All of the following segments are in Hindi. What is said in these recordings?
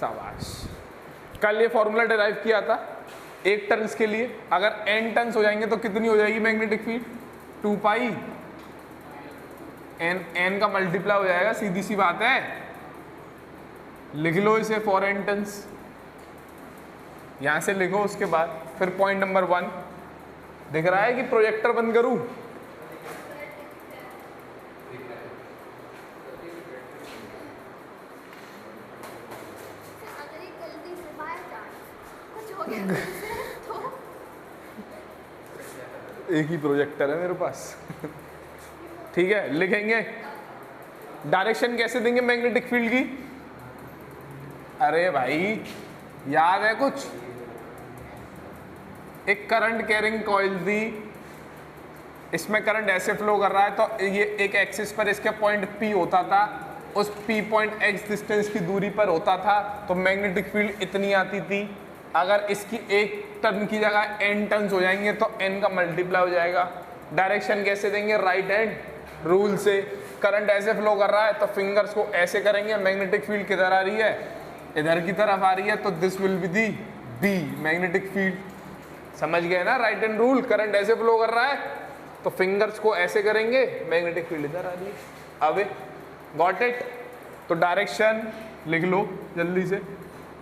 शाबाश। कल ये फॉर्मूला डिराइव किया था एक टर्न्स के लिए, अगर n टर्न्स हो जाएंगे तो कितनी हो जाएगी मैग्नेटिक फील्ड? 2 पाई n का मल्टीप्लाई हो जाएगा, सीधी सी बात है। लिख लो इसे फॉर n टर्न्स, यहां से लिखो। उसके बाद फिर पॉइंट नंबर 1 दिख रहा है कि प्रोजेक्टर बंद करूं? एक ही प्रोजेक्टर है मेरे पास। ठीक है, लिखेंगे डायरेक्शन कैसे देंगे मैग्नेटिक फील्ड की? अरे भाई याद है कुछ? एक करंट कैरिंग कॉइल थी, इसमें करंट ऐसे फ्लो कर रहा है तो ये एक एक्सिस पर इसके पॉइंट P होता था, उस P पॉइंट x डिस्टेंस की दूरी पर होता था, तो मैग्नेटिक फील्ड इतनी आती थी। अगर इसकी एक टर्न की जगह n टर्न्स हो जाएंगे तो n का मल्टीप्लाई हो जाएगा। डायरेक्शन कैसे देंगे? राइट हैंड रूल से। करंट ऐसे फ्लो कर रहा है तो फिंगर्स को ऐसे करेंगे, मैग्नेटिक फील्ड किधर आ रही है? इधर की तरफ आ रही है, तो this will be the B magnetic field. समझ गए ना राइट हैंड रूल? करंट ऐसे फ्लो कर रहा है तो फिंगर्स को ऐसे करेंगे, मैग्नेटिक फील्ड इधर आ रही है। अब गॉट इट? तो डायरेक्शन लिख लो जल्दी से।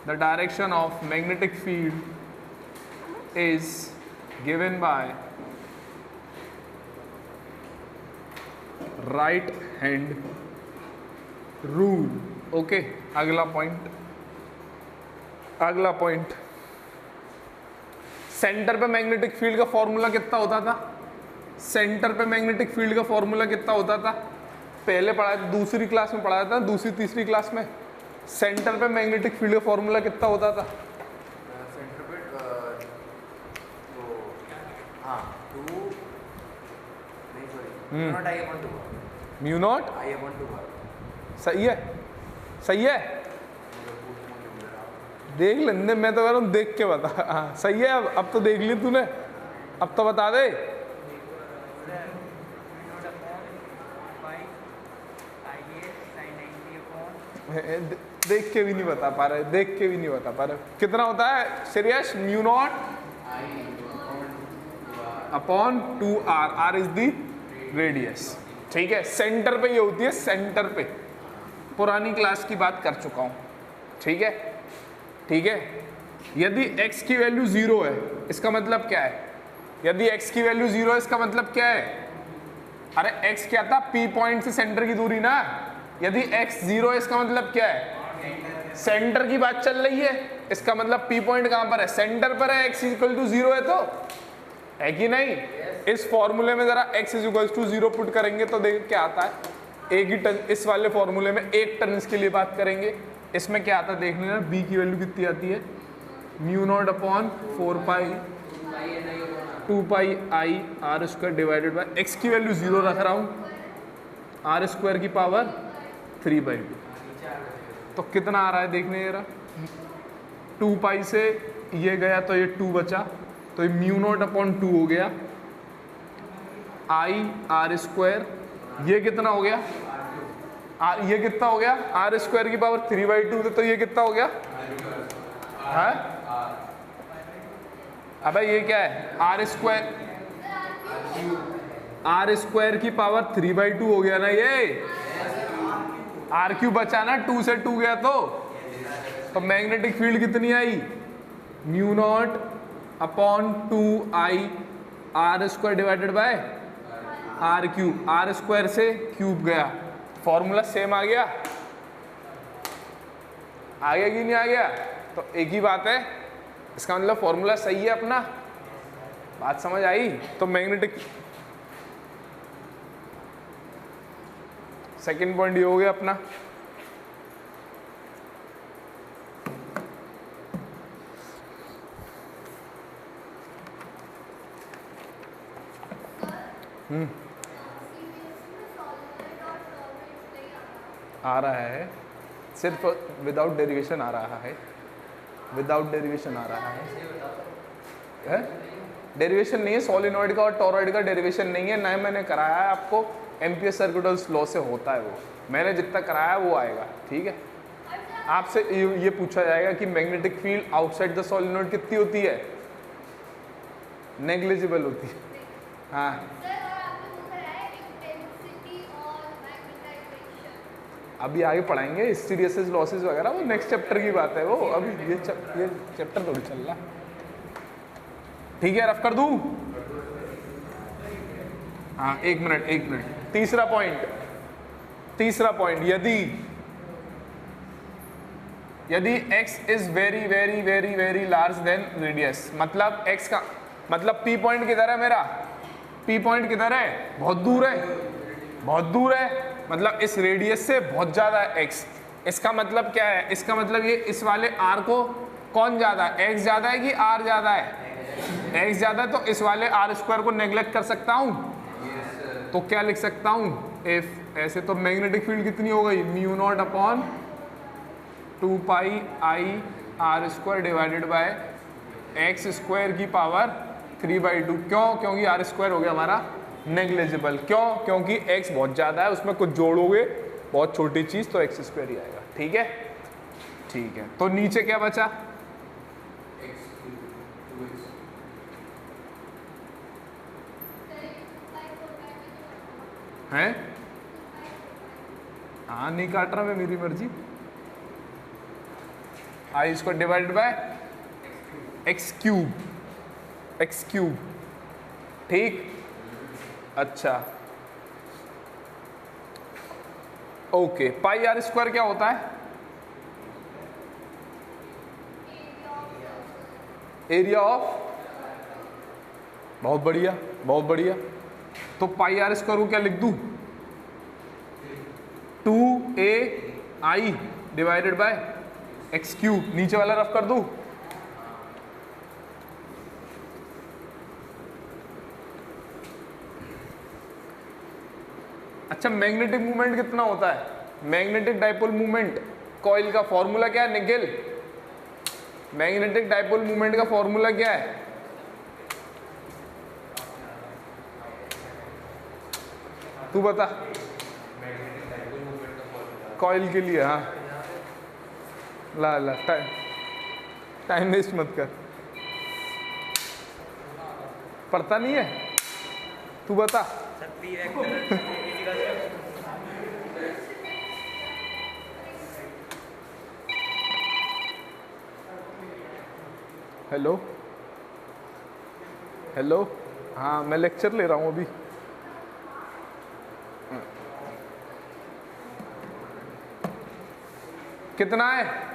The direction of magnetic field is given by right hand rule. Okay, अगला पॉइंट, अगला पॉइंट, सेंटर पे मैग्नेटिक फील्ड का फॉर्मूला कितना होता था? सेंटर पे मैग्नेटिक फील्ड का फॉर्मूला कितना होता था? पहले पढ़ा था, दूसरी क्लास में पढ़ाया था, दूसरी तीसरी क्लास में। सेंटर पे मैग्नेटिक फील्ड का फॉर्मूला कितना होता था? सेंटर पे म्यू नॉट सही है, सही है। देख लेने, मैं तो कह रहा हूँ देख के बता। हाँ सही है। अब तो देख ली तूने, अब तो बता दे। देख के भी नहीं बता पा रहे, देख के भी नहीं बता पा रहे। कितना होता है Shreyas? Mu naught upon 2r, r is the radius. ठीक है, सेंटर पे ये होती है, सेंटर पे। पुरानी क्लास की बात कर चुका हूं। ठीक है, ठीक है। यदि x की वैल्यू 0 है, इसका मतलब क्या है? यदि x की वैल्यू 0 है, इसका मतलब क्या है? अरे x क्या था? P पॉइंट से सेंटर की दूरी ना। यदि x 0 है, इसका मतलब क्या है? सेंटर की बात चल रही है। इसका मतलब P पॉइंट कहां पर है? सेंटर पर है। x इक्वल टू 0 है, तो है कि नहीं? इस फॉर्मूले में जरा x is equal to 0 put करेंगे तो देखिए क्या आता है। एक ही टर्न, इस वाले फॉर्मूले में एक टर्न्स के लिए बात करेंगे। इसमें क्या आता है देख लेना। b की वैल्यू कितनी आती है? म्यू नॉट अपॉन 4 पाई 2 पाई आई R square divided bye x की वैल्यू 0 रख रहा हूँ, आर स्क्वायर की पावर 3/2। तो कितना आ रहा है देखने जरा। 2 पाई से ये गया तो ये 2 बचा, तो ये म्यू नॉट अपॉन 2 हो गया, आई आर स्क्वायर। ये कितना हो गया? ये कितना हो गया? आर स्क्वायर की पावर 3/2, तो ये कितना हो गया? है? अबे ये क्या है? आर स्क्वायर, आर स्क्वायर की पावर 3/2 हो गया ना। ये आर क्यू बचा ना, 2 से 2 गया तो मैग्नेटिक फील्ड कितनी आई? Mu naught upon 2 I R square divided by R cube. R square से क्यूब गया, फॉर्मूला सेम आ गया। आ गया कि नहीं आ गया? तो एक ही बात है, इसका मतलब फॉर्मूला सही है अपना। बात समझ आई? तो मैग्नेटिक सेकंड पॉइंट ये हो गया अपना। आ रहा है, सिर्फ विदाउट डेरिवेशन आ रहा है, विदाउट डेरिवेशन आ रहा है। डेरिवेशन नहीं है सोलिनॉइड का और टॉरॉइड का, डेरिवेशन नहीं है ना। मैंने कराया है आपको, एम्पियर सर्किटल लॉ से होता है वो। मैंने जितना कराया वो आएगा। ठीक है, आपसे ये पूछा जाएगा कि magnetic field outside the solenoid कितनी होती है? नेग्लिजिबल होती है। हाँ अभी आगे पढ़ाएंगे हिस्टेरिसिस लॉसेस वगैरह, वो नेक्स्ट चैप्टर की बात है वो, अभी ये चैप्टर थोड़ी चल रहा। ठीक है, रफ कर दूं? हाँ एक मिनट। तीसरा पॉइंट, यदि x is very very very very large then radius, मतलब x का मतलब P पॉइंट किधर है मेरा? P पॉइंट किधर है? बहुत दूर है, मतलब इस रेडियस से बहुत ज्यादा है x। इसका मतलब क्या है? इसका मतलब ये इस वाले r को कौन ज्यादा है? x ज्यादा है कि r ज्यादा है? x ज्यादा है, तो इस वाले r स्क्वायर को नेग्लेक्ट कर सकता हूं। तो क्या लिख सकता हूं? इफ ऐसे तो मैग्नेटिक फील्ड कितनी हो गई? म्यू नॉट अपॉन 2 पाई आई R square divided bye x square की पावर 3/2। क्यों? क्योंकि आर स्क्वायर हो गया हमारा नेग्लिजिबल। क्यों? क्योंकि x बहुत ज़्यादा है, उसमें कुछ जोड़ोगे बहुत छोटी चीज़ तो एक्स स्क्वायर ही आएगा। ठीक है, तो नीचे क्या बचा? हैं? हाँ नहीं काट रहा मैं, मेरी मर्जी। आई इसको डिवाइडेड बाय एक्स क्यूब। ठीक, अच्छा ओके। पाई आर स्क्वायर क्या होता है? एरिया ऑफ, बहुत बढ़िया। तो पाई आर स्क्वायर को क्या लिख दूं? 2ai divided by x cube. नीचे वाला रफ कर दूं? अच्छा, मैग्नेटिक मूवमेंट कितना होता है? मैग्नेटिक डाइपोल मूवमेंट कॉइल का फॉर्मूला क्या है निखिल? मैग्नेटिक डाइपोल मूवमेंट का फॉर्मूला क्या है? तू बता। कॉइल के लिए, हाँ ला टाइम वेस्ट मत कर, पढ़ता नहीं है, तू बता। हेलो, हाँ मैं लेक्चर ले रहा हूँ अभी। कितना है?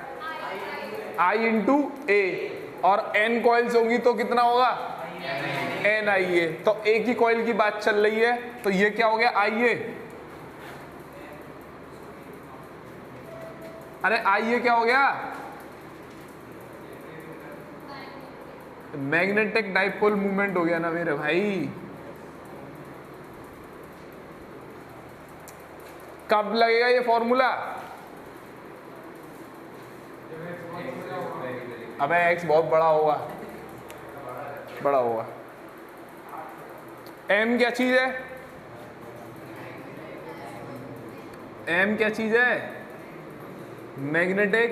I इंटू ए, और n कॉइल्स होंगी तो कितना होगा? NIA। तो एक ही कॉइल की बात चल रही है, तो ये क्या हो गया? IA। अरे IA क्या हो गया? मैग्नेटिक डाइपोल मूवमेंट हो गया ना मेरे भाई। कब लगेगा ये फॉर्मूला? अबे x बहुत बड़ा होगा। m क्या चीज है? m क्या चीज है? Magnetic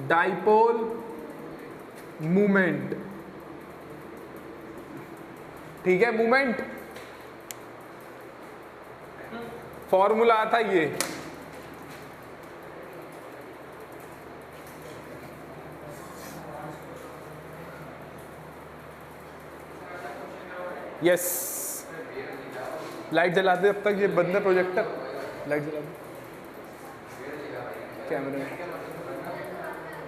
dipole movement. ठीक है, मूवमेंट फॉर्मूला आता ये। यस, लाइट जला दे अब तक, ये बंद है प्रोजेक्टर। लाइट जला दे कैमरे में।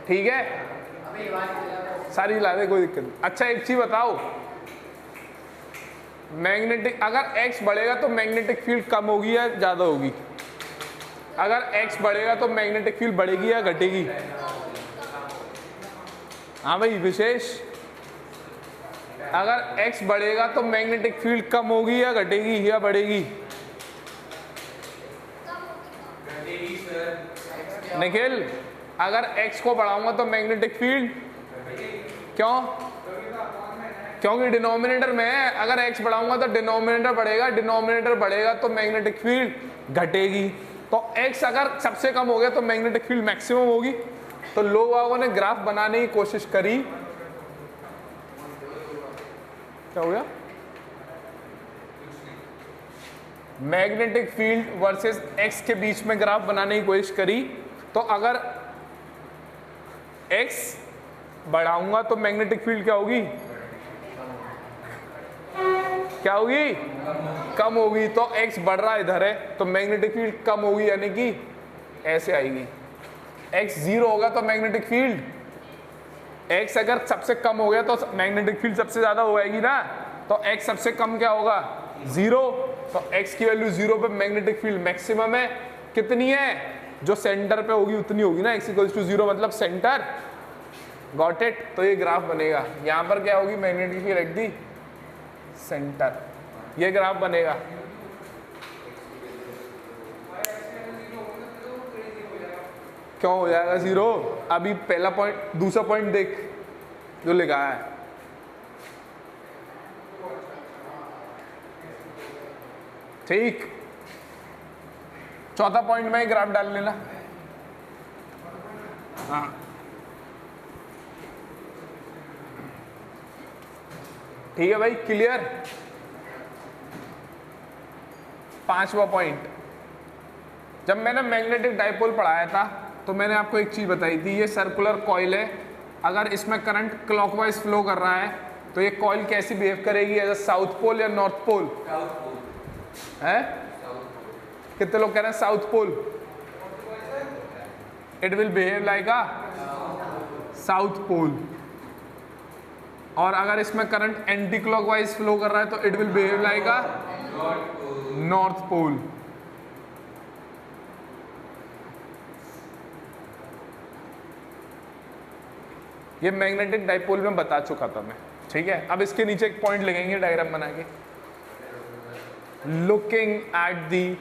ठीक है, सारी जला दे, कोई दिक्कत नहीं। अच्छा एक चीज बताओ, मैग्नेटिक अगर x बढ़ेगा तो मैग्नेटिक फील्ड कम होगी या ज़्यादा होगी? अगर x बढ़ेगा तो मैग्नेटिक फील्ड बढ़ेगी या घटेगी? हाँ भाई विशेष, अगर x बढ़ेगा तो मैग्नेटिक फील्ड कम होगी या घटेगी या बढ़ेगी? निखिल, अगर x को बढ़ाऊंगा तो मैग्नेटिक फील्ड, क्यों? क्योंकि डिनोमिनेटर में है। अगर x बढ़ाऊंगा तो डिनोमिनेटर बढ़ेगा, डिनोमिनेटर बढ़ेगा तो मैग्नेटिक फील्ड घटेगी। तो x अगर सबसे कम हो गया तो मैग्नेटिक फील्ड मैक्सिमम होगी। तो लोग वालों ने ग्राफ बनाने की कोशिश करी, क्या हो गया, मैग्नेटिक फील्ड वर्सेस x के बीच में ग्राफ बनाने की कोशिश करी। तो अगर x बढ़ाऊंगा तो मैग्नेटिक फील्ड क्या होगी, क्या होगी, कम होगी। तो x बढ़ रहा इधर है तो मैग्नेटिक फील्ड कम होगी, यानी कि ऐसे आएगी। x 0 होगा तो मैग्नेटिक फील्ड, x अगर सबसे कम हो गया तो मैग्नेटिक फील्ड सबसे ज्यादा हो जाएगी ना। तो x सबसे कम क्या होगा, 0। तो x की वैल्यू 0 पे मैग्नेटिक फील्ड मैक्सिमम है। कितनी है, जो सेंटर पे होगी उतनी होगी ना, x इक्वल्स टू 0 मतलब सेंटर। Got it. तो ये ग्राफ बनेगा, यहां पर क्या होगी, magnetic field at the centre, ये ग्राफ बनेगा। क्यों हो जाएगा 0, अभी पहला पॉइंट, दूसरा पॉइंट देख जो लिखा है, ठीक। चौथा पॉइंट में ग्राफ डाल लेना। हाँ, ठीक है भाई, क्लियर। पांचवा पॉइंट, जब मैंने मैग्नेटिक डाइपोल पढ़ाया था तो मैंने आपको एक चीज बताई थी, ये सर्कुलर कॉइल है, अगर इसमें करंट क्लॉकवाइज फ्लो कर रहा है तो ये कॉइल कैसी बिहेव करेगी, एज अ साउथ पोल या नॉर्थ पोल है। कितने लोग कह रहे हैं south pole, it will behave like a south pole. और अगर इसमें करंट एंटी क्लॉकवाइज फ्लो कर रहा है तो it will behave like a north pole. ये मैग्नेटिक डाइपोल में बता चुका था मैं, ठीक है। अब इसके नीचे एक पॉइंट लिखेंगे डायग्राम बना के, लुकिंग एट दी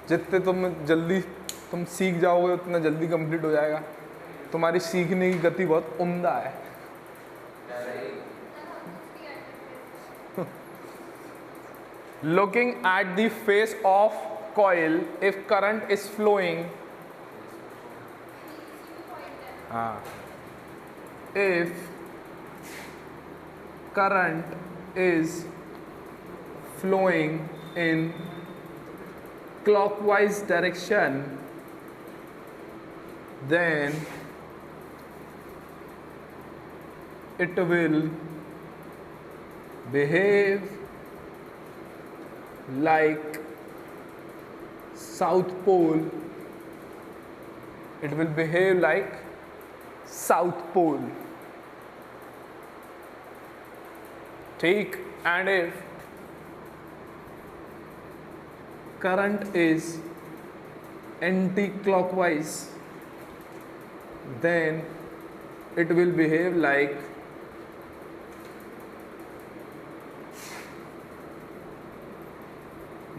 जितने तुम सीख जाओगे उतना जल्दी कंप्लीट हो जाएगा। तुम्हारी सीखने की गति बहुत उम्दा है। Looking at the face of coil, if current is flowing, if current is flowing in clockwise direction, then it will behave like south pole, it will behave like south pole, ठीक। and if current is anti-clockwise, then it will behave like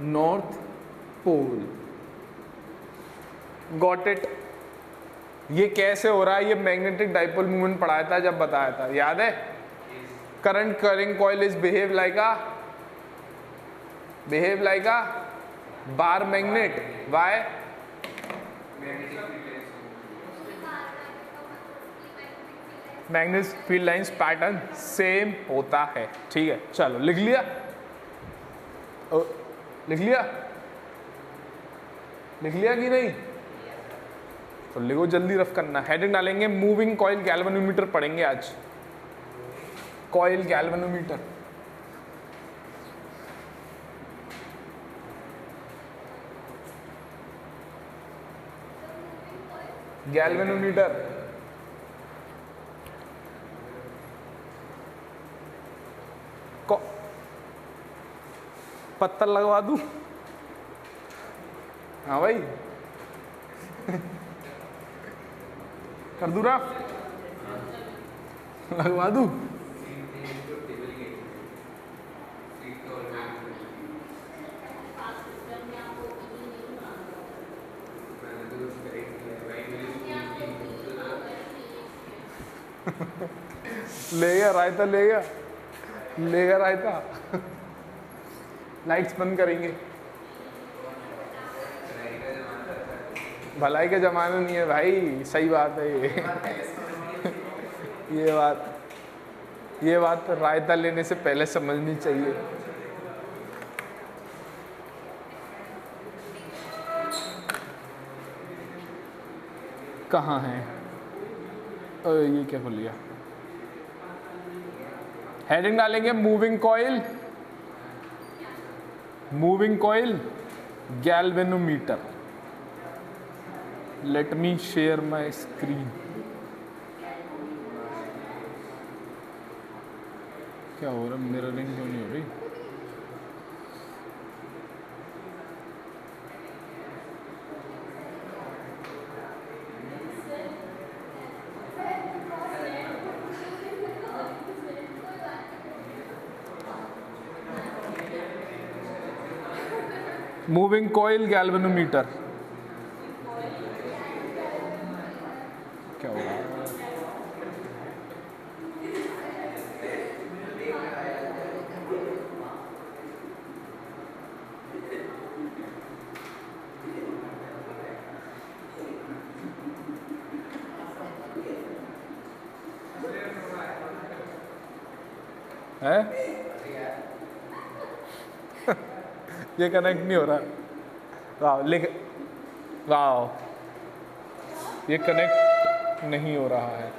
north pole. Got it. ये कैसे हो रहा है, ये मैग्नेटिक डाइपोल मूवमेंट पढ़ाया था जब बताया था, याद है। Current carrying coil is behave like a bar magnet. Why, magnetic field lines pattern same होता है, ठीक है। चलो लिख लिया, लिख लिया कि नहीं, तो लिखो, जल्दी रफ करना। हेडिंग डालेंगे मूविंग कॉइल गैल्वेनोमीटर पढ़ेंगे आज, कॉइल गैल्वेनोमीटर। गैल्वेनोमीटर को पत्थर लगवा दूं, हाँ भाई कर दूं रफ, लगवा दूं। ले गया रायता, ले गया रायता। लाइट्स बंद करेंगे। भलाई का जमाना नहीं है भाई, सही बात है ये। ये बात रायता लेने से पहले समझनी चाहिए। कहाँ है? ये क्या खुल गया? हेडिंग डालेंगे moving coil galvanometer. Let me share my screen. क्या हो रहा है? मिररिंग क्यों नहीं हो रही? Moving coil galvanometer. क्या हो रहा है? ये कनेक्ट नहीं हो रहा। वाह, ये कनेक्ट नहीं हो रहा है।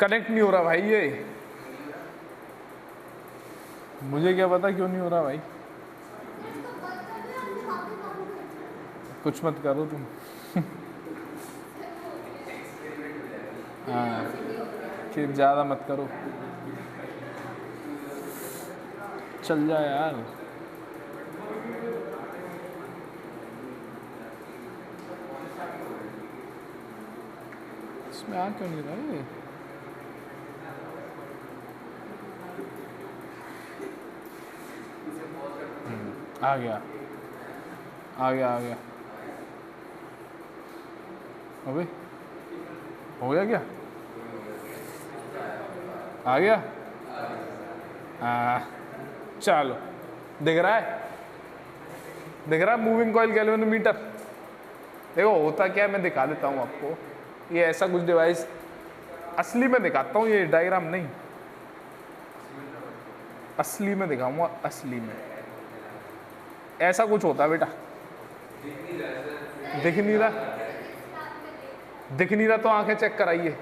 कनेक्ट नहीं हो रहा भाई, ये मुझे क्या पता क्यों नहीं हो रहा भाई। कुछ मत करो तुम। हाँ, कि ज़्यादा मत करो, चल जाए यार। इसमें आ क्यों नहीं रहा है? आ गया। अबे हो गया क्या? आ गया। चलो, दिख रहा है मूविंग कॉइल गैल्वेनोमीटर। देखो होता क्या है, मैं दिखा देता हूँ आपको। ये ऐसा कुछ डिवाइस, असली में दिखाता हूँ, ये डायग्राम नहीं, असली में दिखाऊंगा। असली में ऐसा कुछ होता है बेटा। दिख नहीं रहा तो आंखें चेक कराइए,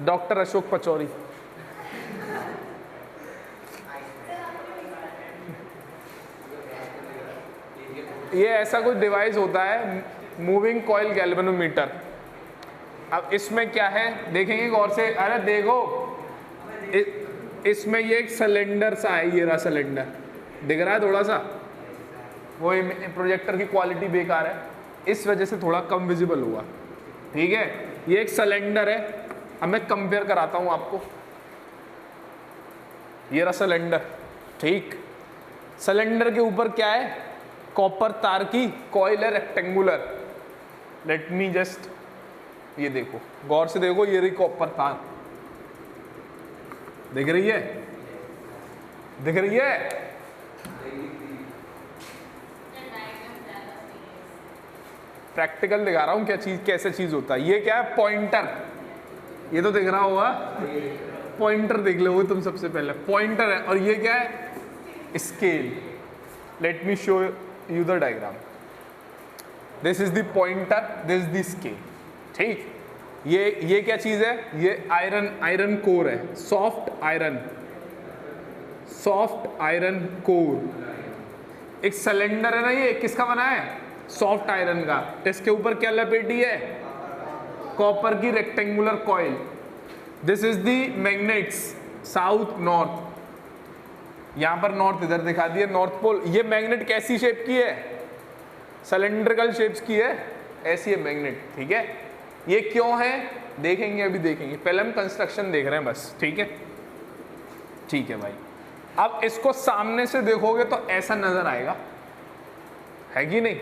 डॉक्टर अशोक पचौरी। ये ऐसा कुछ डिवाइस होता है मूविंग कॉइल गैल्वेनोमीटर। अब इसमें क्या है देखेंगे गौर से। अरे देखो, इसमें ये एक सिलेंडर सा है, ये रहा सिलेंडर, दिख रहा है थोड़ा सा। वो प्रोजेक्टर की क्वालिटी बेकार है, इस वजह से थोड़ा कम विजिबल हुआ, ठीक है। ये एक सिलेंडर है। अब मैं कंपेयर कराता हूँ आपको। ये रहा सिलेंडर, ठीक। सिलेंडर के ऊपर क्या है? कॉपर तार की कॉइल है, रेक्टेंगुलर। लेट मी जस्ट, ये देखो गौर से देखो, ये रही कॉपर तार, दिख रही है? प्रैक्टिकल दिखा रहा हूं क्या चीज, कैसे चीज होता है। ये क्या है? पॉइंटर। ये तो दिख रहा होगा, पॉइंटर देख लो वो तुम सबसे पहले। पॉइंटर है। और ये क्या है? Scale. Let me show you the diagram. This is the pointer, this the scale, ठीक। ये क्या चीज है? ये आयरन कोर है, सॉफ्ट आयरन कोर। एक सिलेंडर है ना, ये किसका बना है? सॉफ्ट आयरन का। इसके ऊपर क्या लपेटी है? कॉपर की rectangular coil. This is the magnets, south north. यहां पर नॉर्थ इधर दिखा दिया, नॉर्थ पोल। ये मैग्नेट कैसी शेप की है? सिलेंड्रिकल शेप्स की है, ऐसी है मैग्नेट, ठीक है। ये क्यों है देखेंगे, अभी देखेंगे। पहले हम कंस्ट्रक्शन देख रहे हैं बस, ठीक है भाई। अब इसको सामने से देखोगे तो ऐसा नजर आएगा, है कि नहीं?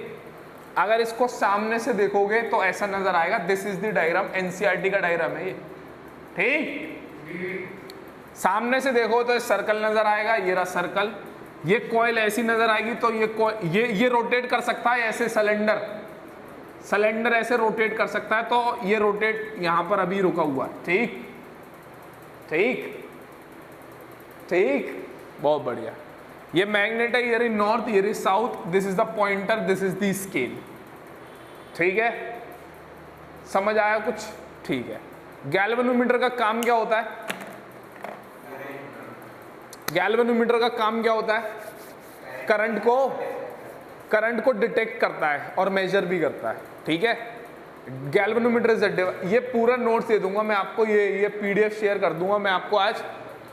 अगर इसको सामने से देखोगे तो ऐसा नजर आएगा, this is the diagram, NCERT का डायग्राम है ये, ठीक। सामने से देखो तो सर्कल नजर आएगा, ये रहा सर्कल, ये कॉइल ऐसी नजर आएगी, तो ये रोटेट कर सकता है ऐसे, सिलेंडर ऐसे रोटेट कर सकता है, तो ये रोटेट यहां पर अभी रुका हुआ है, ठीक ठीक ठीक, बहुत बढ़िया। ये मैग्नेट है, ये नॉर्थ, ये south, this is the pointer, this is the scale, ठीक है, समझ आया कुछ? ठीक है। गैल्वेनोमीटर का काम क्या होता है? गैल्वेनोमीटर का काम क्या होता है? करंट को डिटेक्ट करता है और मेजर भी करता है, ठीक है। गैल्वेनोमीटर इज ये पूरा नोट्स दे दूंगा मैं आपको, ये पीडीएफ शेयर कर दूंगा मैं आपको आज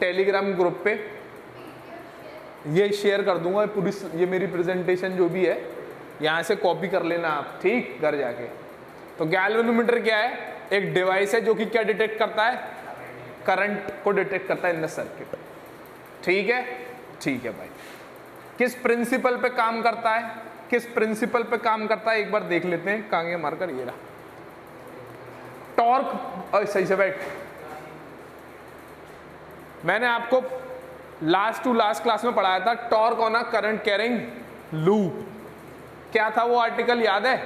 टेलीग्राम ग्रुप पे, ये शेयर कर दूंगा पूरी, ये मेरी प्रेजेंटेशन जो भी है, यहाँ से कॉपी कर लेना आप, ठीक, घर जाके। तो गैल्वेनोमीटर क्या है? एक डिवाइस है जो कि क्या डिटेक्ट करता है? करंट को डिटेक्ट करता है इन द सर्किट, ठीक है, ठीक है भाई। किस प्रिंसिपल पे काम करता है? किस प्रिंसिपल पे काम करता है एक बार देख लेते हैं, कांगे मारकर, ये रहा टॉर्क, सही से बैठ। मैंने आपको लास्ट टू लास्ट क्लास में पढ़ाया था torque on a current carrying loop. क्या था वो आर्टिकल, याद है?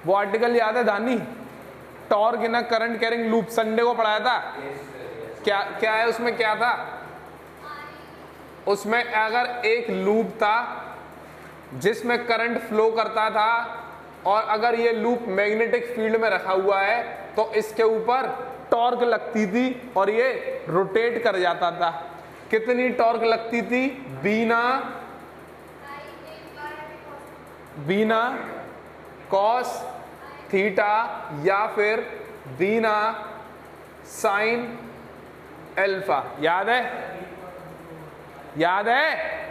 वो आर्टिकल याद है दानी? Torque in a current carrying loop, Sunday को पढ़ाया था। क्या क्या है उसमें, क्या था उसमें? अगर एक लूप था जिसमें करंट फ्लो करता था, और अगर ये लूप मैग्नेटिक फील्ड में रखा हुआ है तो इसके ऊपर टॉर्क लगती थी और ये रोटेट कर जाता था। कितनी टॉर्क लगती थी? बीना कॉस थीटा या फिर बीना साइन अल्फा। याद है? याद है?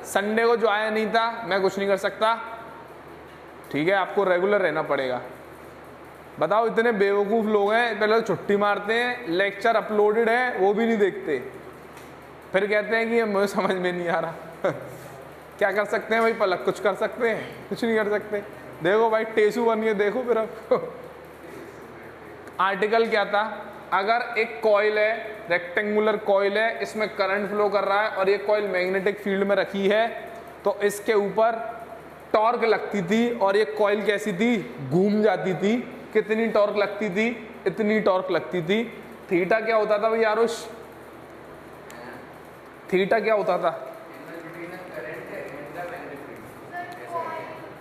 संडे को जो आया नहीं था, मैं कुछ नहीं कर सकता, ठीक है, आपको रेगुलर रहना पड़ेगा। बताओ, इतने बेवकूफ़ लोग हैं, पहले तो छुट्टी मारते हैं, लेक्चर अपलोडेड है वो भी नहीं देखते, फिर कहते हैं कि मुझे समझ में नहीं आ रहा। क्या कर सकते हैं भाई पलक? कुछ कर सकते हैं? कुछ नहीं कर सकते। देखो भाई, टेसू बनिए, देखो फिर आपको। आर्टिकल क्या था? अगर एक कॉइल है, रेक्टेंगुलर कॉइल है, इसमें करंट फ्लो कर रहा है और ये कॉइल मैग्नेटिक फील्ड में रखी है, तो इसके ऊपर टॉर्क लगती थी और ये कॉइल कैसी थी? घूम जाती थी। कितनी टॉर्क लगती थी? इतनी टॉर्क लगती थी। थीटा क्या होता था भाई आरुष? थीटा क्या होता था?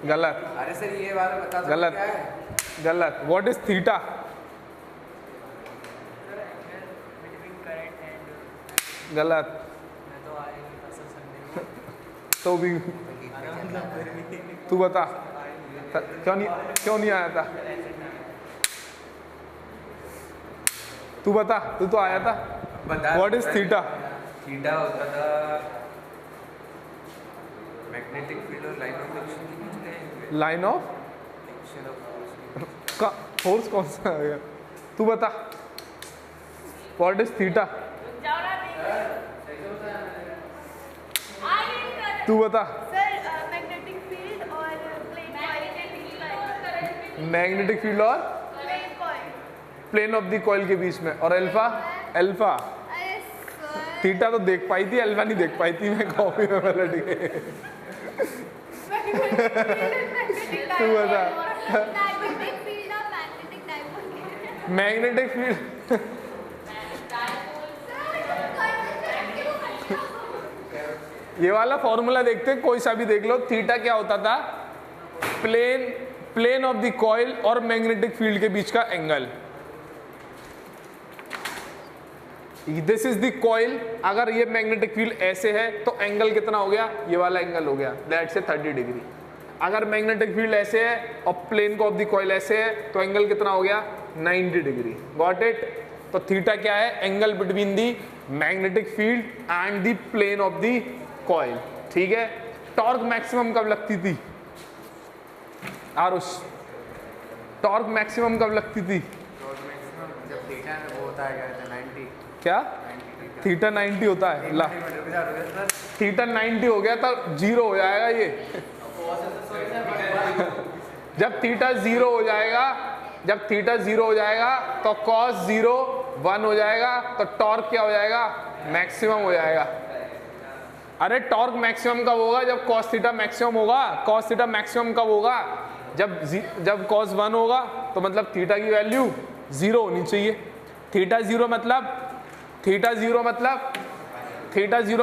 गलत। अरे सर ये वाला बता दो, गलत, क्या है? गलत। What is theta? गलत। तो भी तू बता, क्यों नहीं आया था? तू बता, तू तो आया था। What is theta? थीटा होता था मैग्नेटिक फील्ड और लाइन ऑफ एक्शन के बीच में। Line of action of force कौन सा आ गया? तू बता, व्हाट इज थीटा? तू बता। मैग्नेटिक फील्ड और मैग्नेटिक फील्ड और प्लेन ऑफ द कॉइल के बीच में, और अल्फा? अल्फा थीटा तो देख पाई थी, अल्फा नहीं देख पाई थी, मैं कॉपी में पलट गए। तू बता। मैग्नेटिक फील्ड ये वाला फॉर्मूला देखते हैं, कोई सा भी देख लो। थीटा क्या होता था? प्लेन ऑफ द कॉइल और मैग्नेटिक फील्ड के बीच का angle. This is the coil. अगर ये मैग्नेटिक फील्ड ऐसे है तो एंगल कितना हो गया? ये वाला एंगल हो गया, दैट से 30 डिग्री। अगर मैग्नेटिक फील्ड ऐसे है और प्लेन ऑफ द कॉइल ऐसे है तो एंगल कितना हो गया? 90 डिग्री। Got it? तो थीटा क्या है? Angle between the magnetic field and the plane of the coil, ठीक है। टॉर्क मैक्सिमम कब लगती थी आरुष? टॉर्क मैक्सिमम कब लगती थी? जब थीटा वो होता है 90। क्या? थीटा 90 होता है? ला, थीटा 90 हो गया तो जीरो हो जाएगा ये। जब थीटा 0 हो जाएगा, जब थीटा 0 हो जाएगा तो कॉस 0 1 हो जाएगा, तो टॉर्क क्या हो जाएगा, मैक्सिमम हो जाएगा। अरे टॉर्क मैक्सिमम कब होगा, जब कॉस थीटा मैक्सिमम होगा। कॉस थीटा मैक्सिमम कब होगा, जब कॉस 1 होगा, तो मतलब थीटा की वैल्यू 0 होनी चाहिए। थीटा 0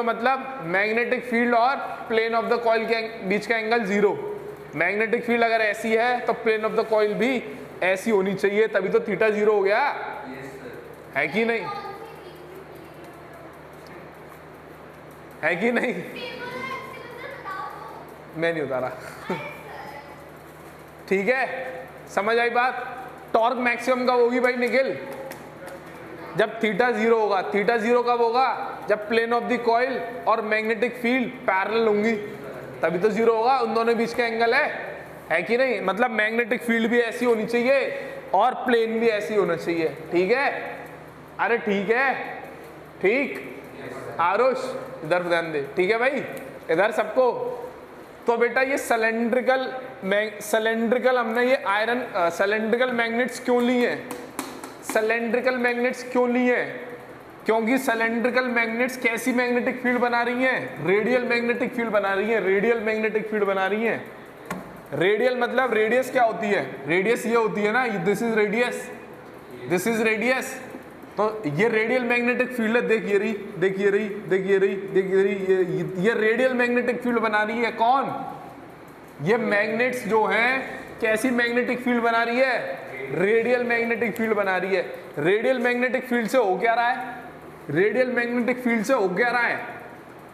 मतलब मैग्नेटिक फील्ड और प्लेन ऑफ द कॉइल के बीच का एंगल 0। मैग्नेटिक फील्ड अगर ऐसी है तो प्लेन ऑफ द कॉइल भी ऐसी होनी चाहिए, तभी तो थीटा 0 हो गया, है कि नहीं, है कि नहीं? मैं नहीं उतारा। ठीक है, समझ आई बात। टॉर्क मैक्सिमम कब होगी भाई निखिल, जब थीटा 0 होगा। थीटा 0 कब होगा, जब प्लेन ऑफ द कॉइल और मैग्नेटिक फील्ड पैरेलल होंगी, तभी तो 0 होगा। उन दोनों बीच का एंगल है कि नहीं। मतलब मैग्नेटिक फील्ड भी ऐसी होनी चाहिए और प्लेन भी ऐसी होना चाहिए। ठीक है, अरे ठीक है, ठीक आरुष इधर ध्यान दे। ठीक है भाई, इधर सबको। तो बेटा ये सिलेंड्रिकल हमने ये आयरन सिलेंड्रिकल मैग्नेट्स क्यों लिए हैं, सिलेंड्रिकल मैग्नेट्स क्यों लिए हैं, क्योंकि सिलेंड्रिकल मैग्नेट्स कैसी मैग्नेटिक फील्ड बना रही हैं, रेडियल मैग्नेटिक फील्ड बना रही हैं, रेडियल मैग्नेटिक फील्ड बना रही हैं। रेडियल मतलब रेडियस क्या होती है, रेडियस ये होती है ना, this is radius, this is radius. तो ये रेडियल मैग्नेटिक फील्ड है, देखिए रही, देखिए रही, देखिए रही, देखिए रही, ये रेडियल मैग्नेटिक फील्ड बना रही है। कौन, ये मैग्नेट्स जो हैं कैसी मैग्नेटिक फील्ड बना रही है, रेडियल मैग्नेटिक फील्ड बना रही है। रेडियल मैग्नेटिक फील्ड से हो क्या रहा है, रेडियल मैग्नेटिक फील्ड से हो क्या रहा है,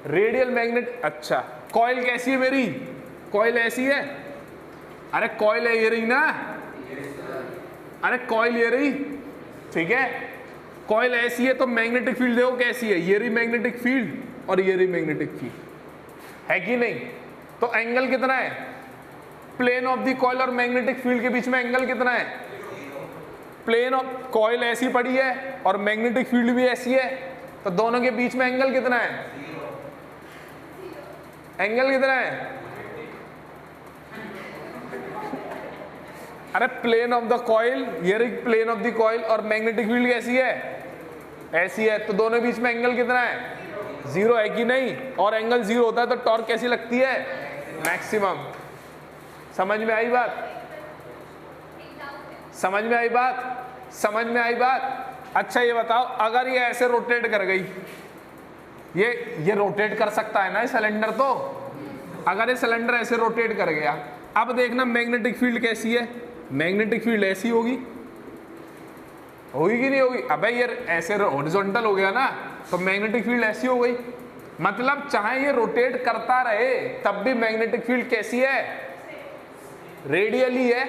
रेडियल मैग्नेट। अच्छा, कॉइल कैसी है मेरी, कॉइल ऐसी है, अरे कॉइल है ये रही ना, अरे कॉइल ये रही, ठीक है। कॉइल ऐसी है तो मैग्नेटिक फील्ड देखो कैसी है, ये रही मैग्नेटिक फील्ड और ये रही मैग्नेटिक फील्ड, है कि नहीं। तो एंगल कितना है, प्लेन ऑफ द कॉइल और मैग्नेटिक फील्ड के बीच में एंगल कितना है, प्लेन ऑफ कॉइल ऐसी पड़ी है और मैग्नेटिक फील्ड भी ऐसी है, तो दोनों के बीच में एंगल कितना है, एंगल कितना है, अरे प्लेन ऑफ द कॉइल, ये रही प्लेन ऑफ द कॉइल और मैग्नेटिक फील्ड कैसी है, ऐसी है, तो दोनों बीच में एंगल कितना है, 0, है कि नहीं। और एंगल 0 होता है तो टॉर्क कैसी लगती है, मैक्सिमम। समझ में आई बात, समझ में आई बात, समझ में आई बात। अच्छा ये बताओ, अगर ये ऐसे रोटेट कर गई, ये रोटेट कर सकता है ना ये सिलेंडर, तो अगर ये सिलेंडर ऐसे रोटेट कर गया, अब देखना मैग्नेटिक फील्ड कैसी है, मैग्नेटिक फील्ड ऐसी होगी, होगी कि नहीं होगी। अबे ये ऐसे हॉरिजॉन्टल हो गया ना, तो मैग्नेटिक फील्ड ऐसी हो गई। मतलब चाहे ये रोटेट करता रहे तब भी मैग्नेटिक फील्ड कैसी है, रेडियल ही है,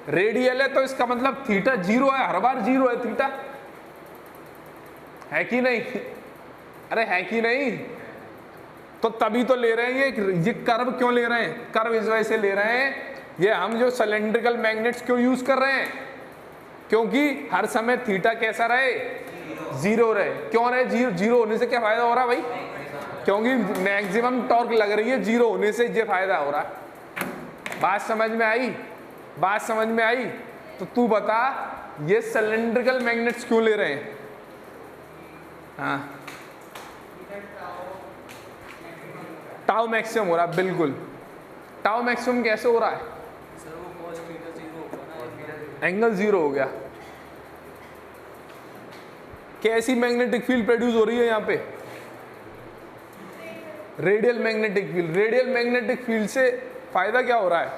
रेडियल है, तो इसका मतलब थीटा 0 है, हर बार 0 है थीटा, है कि नहीं, अरे है कि नहीं। तो तभी तो ले रहे हैं ये कर्व क्यों ले रहे हैं, कर्व इस वजह से ले रहे हैं, ये हम जो सिलेंड्रिकल मैग्नेट्स क्यों यूज कर रहे हैं, क्योंकि हर समय थीटा कैसा रहे, 0 रहे। क्यों रहे, 0 होने से क्या फायदा हो रहा है भाई, क्योंकि मैक्सिमम टॉर्क लग रही है, 0 होने से ये फायदा हो रहा है। बात समझ में आई, बात समझ में आई। तो तू बता ये सिलेंड्रिकल मैग्नेट्स क्यों ले रहे हैं, हाँ टाउ मैक्सिमम हो रहा है, बिल्कुल। टाउ मैक्सिमम कैसे हो रहा है, एंगल 0 हो गया। कैसी मैग्नेटिक फील्ड प्रोड्यूस हो रही है यहाँ पे, radial magnetic field. Radial magnetic field से फायदा क्या हो रहा है,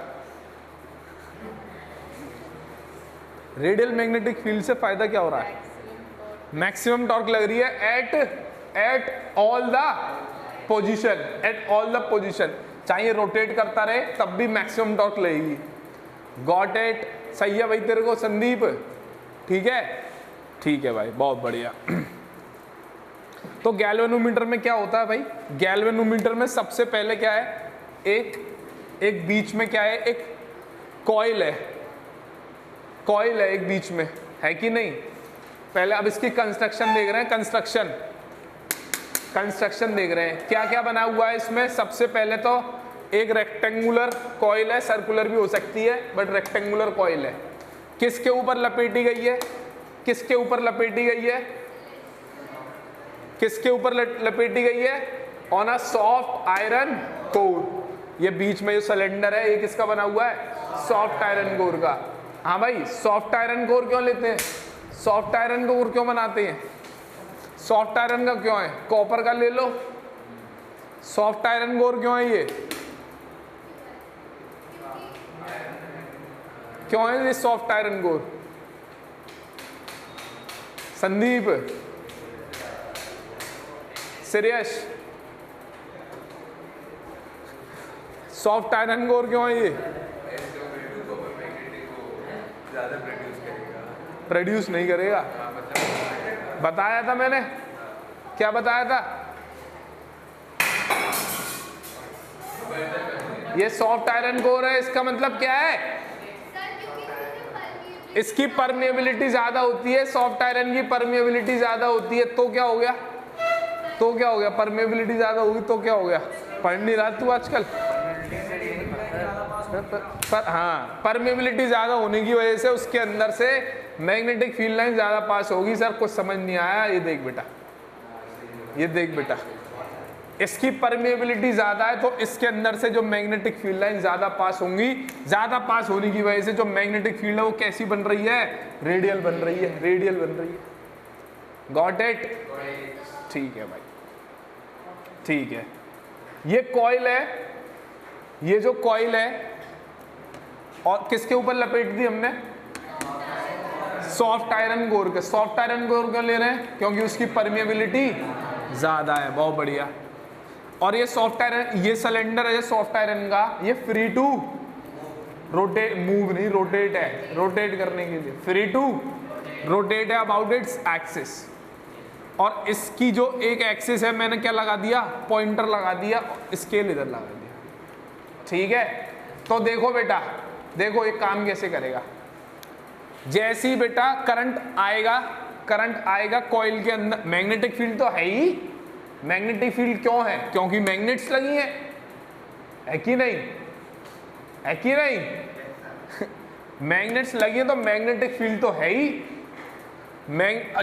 रेडियल मैग्नेटिक फील्ड से फायदा क्या हो रहा है, मैक्सिमम टॉर्क लग रही है at all the position, at all the position. चाहे रोटेट करता रहे तब भी मैक्सिमम टॉर्क लगेगी। गॉट इट, सही है भाई तेरे को संदीप, ठीक है, ठीक है भाई, बहुत बढ़िया। तो गैल्वेनोमीटर में क्या होता है भाई, गैल्वेनोमीटर में सबसे पहले क्या है, एक बीच में क्या है, एक कॉइल है, कॉइल है एक बीच में, है कि नहीं। पहले अब इसकी कंस्ट्रक्शन देख रहे हैं, कंस्ट्रक्शन देख रहे हैं, क्या क्या बना हुआ है इसमें। सबसे पहले तो एक रेक्टेंगुलर कॉइल है, सर्कुलर भी हो सकती है बट रेक्टेंगुलर कॉइल है। किसके ऊपर लपेटी गई है? किसके ऊपर लपेटी गई है? किसके ऊपर लपेटी गई है? On a soft iron core. ये बीच में जो सिलेंडर है ये किसका बना हुआ है? सॉफ्ट आयरन कोर का। हाँ भाई, सॉफ्ट आयरन कोर क्यों लेते हैं? सॉफ्ट आयरन कोर क्यों बनाते हैं? सॉफ्ट आयरन का क्यों है? कॉपर का ले लो। सॉफ्ट आयरन कोर क्यों है? ये क्यों है ये soft iron core? Sandeep, serious, soft iron core क्यों है ये? प्रोड्यूस नहीं करेगा। बताया था मैंने, क्या बताया था? ये सॉफ्ट आयरन कोर है, इसका मतलब क्या है? इसकी परमेबिलिटी ज्यादा होती है, सॉफ्ट आयरन की परमेबिलिटी ज्यादा होती है। तो क्या हो गया? तो क्या हो गया? परमेबिलिटी ज्यादा होगी तो क्या हो गया? पढ़ नहीं रहा तू आजकल? हाँ, परमेबिलिटी ज्यादा होने की वजह से उसके अंदर से मैग्नेटिक फील्ड लाइन ज्यादा पास होगी। सर कुछ समझ नहीं आया? ये देख बेटा, ये देख बेटा, इसकी परमेबिलिटी ज्यादा है तो इसके अंदर से जो मैग्नेटिक फील्ड लाइन ज्यादा पास होंगी। ज्यादा पास होने की वजह से जो मैग्नेटिक फील्ड है वो कैसी बन रही है? रेडियल बन रही है, रेडियल बन रही है। Got it? ठीक है भाई, ठीक है। ये कॉइल है, ये जो कॉइल है और किसके ऊपर लपेट दी हमने? सॉफ्ट आयरन कोर के। सॉफ्ट आयरन कोर क्यों ले रहे हैं? क्योंकि उसकी परमेबिलिटी ज्यादा है। बहुत बढ़िया। और ये सॉफ्ट आयरन, ये सिलेंडर है सॉफ्ट आयरन का, ये फ्री टू रोटेट, मूव नहीं रोटेट है, रोटेट करने के लिए फ्री टू रोटेट है अबाउट इट्स एक्सिस। और इसकी जो एक एक्सिस है मैंने क्या लगा दिया? पॉइंटर लगा दिया, स्केल इधर लगा दिया। ठीक है, तो देखो बेटा, देखो ये काम कैसे करेगा। जैसे ही बेटा करंट आएगा, करंट आएगा कॉइल के अंदर, मैग्नेटिक फील्ड तो है ही। मैग्नेटिक फील्ड क्यों है? क्योंकि मैग्नेट्स लगी है कि नहीं? है कि नहीं? मैग्नेट्स लगी है तो मैग्नेटिक फील्ड तो है ही।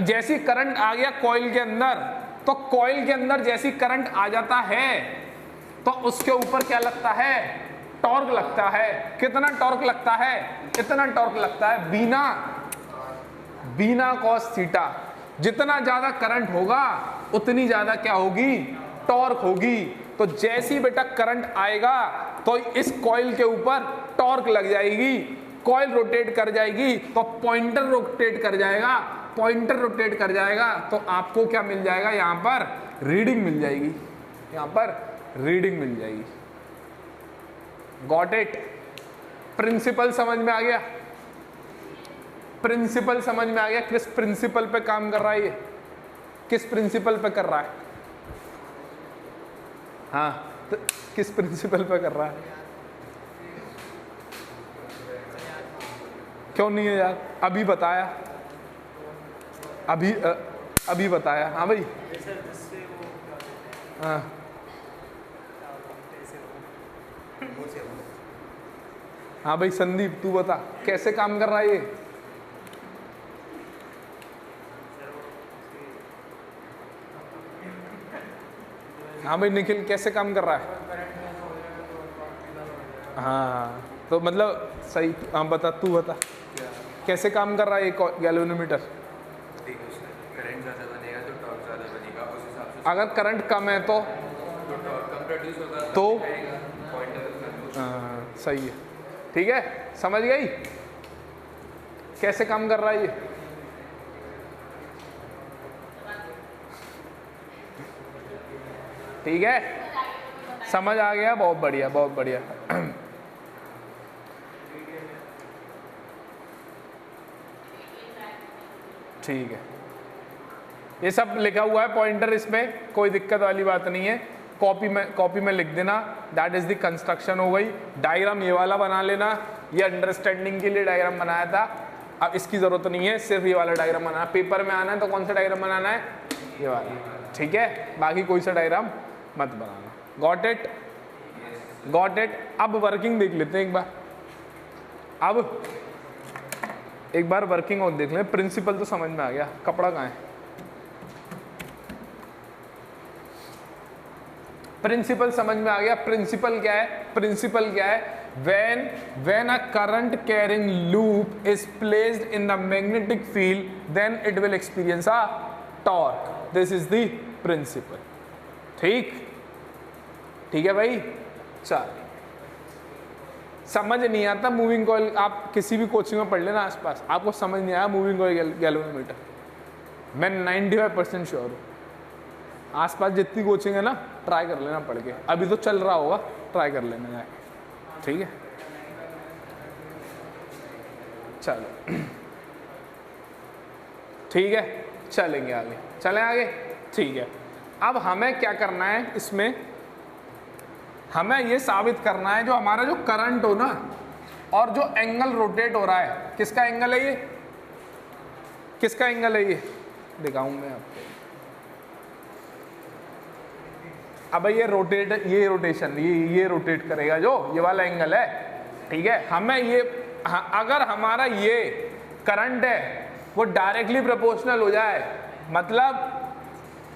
जैसी करंट आ गया कॉइल के अंदर, तो कॉइल के अंदर जैसी करंट आ जाता है तो उसके ऊपर क्या लगता है? टॉर्क लगता है। कितना टॉर्क लगता है? इतना टॉर्क लगता है बीना कॉस थीटा। जितना ज्यादा करंट होगा उतनी ज्यादा क्या होगी? टॉर्क होगी। तो जैसी बेटा करंट आएगा तो इस कॉइल के ऊपर टॉर्क लग जाएगी, कॉइल रोटेट कर जाएगी, तो पॉइंटर रोटेट कर जाएगा, पॉइंटर रोटेट कर जाएगा तो आपको क्या मिल जाएगा? यहां पर रीडिंग मिल जाएगी, यहां पर रीडिंग मिल जाएगी। Got it? प्रिंसिपल समझ में आ गया? प्रिंसिपल समझ में आ गया? किस प्रिंसिपल पे काम कर रहा है ये? किस प्रिंसिपल पे कर रहा है? हाँ, तो किस प्रिंसिपल पे कर रहा है? क्यों नहीं है यार? अभी बताया, अभी बताया। हाँ भाई, हाँ हाँ भाई संदीप तू बता कैसे काम कर रहा है ये? हाँ भाई निखिल कैसे काम कर रहा है? हाँ तो मतलब सही। हाँ बता, तू बता कैसे काम कर रहा है ये गैल्वेनोमीटर? करंट ज़्यादा बनेगा तो टॉर्क ज़्यादा बनेगा, उस हिसाब से अगर करंट कम है तो टॉर्क कम प्रोड्यूस होगा तो पॉइंटर। हाँ सही है, ठीक है, समझ गई कैसे काम कर रहा है ये? ठीक है, समझ आ गया? बहुत बढ़िया, बहुत बढ़िया। ठीक है, ये सब लिखा हुआ है पॉइंटर, इसमें कोई दिक्कत वाली बात नहीं है। कॉपी में लिख देना, दैट इज द कंस्ट्रक्शन हो गई। डायग्राम ये वाला बना लेना, ये अंडरस्टैंडिंग के लिए डायग्राम बनाया था, अब इसकी जरूरत नहीं है, सिर्फ ये वाला डायग्राम बनाना। पेपर में आना है तो कौन सा डायग्राम बनाना है? ये वाला, ठीक है, बाकी कोई सा डायग्राम मत बनाना। Got it? Got it. अब वर्किंग देख लेते हैं एक बार, अब एक बार वर्किंग और देख लें। प्रिंसिपल तो समझ में आ गया, कपड़ा कहाँ है? प्रिंसिपल समझ में आ गया। प्रिंसिपल क्या है? प्रिंसिपल क्या है? when a current carrying loop is placed in the magnetic field, then it will experience a torque. This is the principle. ठीक है भाई। चल, समझ नहीं आता मूविंग कॉइल, आप किसी भी कोचिंग में पढ़ लेना आसपास, आपको समझ नहीं आया मूविंग कॉइल गैल्वेनोमीटर, मैं 95% श्योर हूँ। आसपास जितनी कोचिंग है ना, ट्राई कर लेना पढ़ के, अभी तो चल रहा होगा, ट्राई कर लेना है, ठीक है। चलो ठीक है, चलेंगे आगे, चलें आगे, ठीक है। अब हमें क्या करना है इसमें, हमें ये साबित करना है जो हमारा जो करंट हो ना और जो एंगल रोटेट हो रहा है, किसका एंगल है ये, किसका एंगल है ये, दिखाऊं मैं आपको। अब ये रोटेट, ये रोटेशन, ये रोटेट करेगा जो ये वाला एंगल है, ठीक है। हमें ये, अगर हमारा ये करंट है वो डायरेक्टली प्रोपोर्शनल हो जाए, मतलब